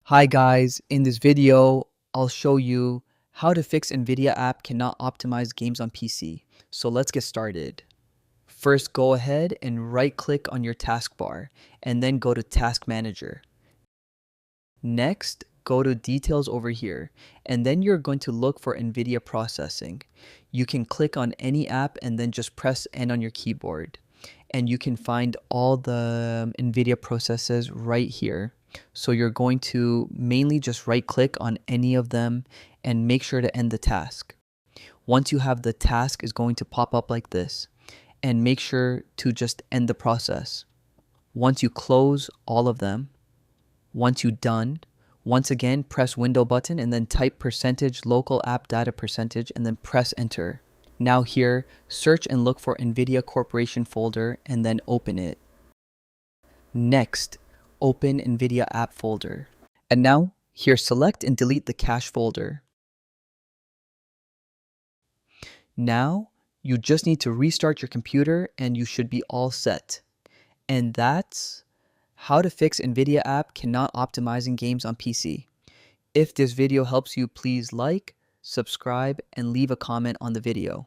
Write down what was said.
Hi guys, in this video, I'll show you how to fix Nvidia app cannot optimize games on PC. So let's get started. First, go ahead and right click on your taskbar and then go to Task Manager. Next, go to Details over here and then you're going to look for Nvidia processing. You can click on any app and then just press N on your keyboard. And you can find all the Nvidia processes right here. So you're going to mainly just right click on any of them and make sure to end the task. Once you have the task, is going to pop up like this, and make sure to just end the process. Once you close all of them, once you're done, once again press window button and then type percentage local app data percentage and then press enter. Now here, search and look for Nvidia Corporation folder and then open it. Next, open Nvidia app folder. And now, here select and delete the cache folder. Now, you just need to restart your computer and you should be all set. And that's how to fix Nvidia app cannot optimizing games on PC. If this video helps you, please like, subscribe, and leave a comment on the video.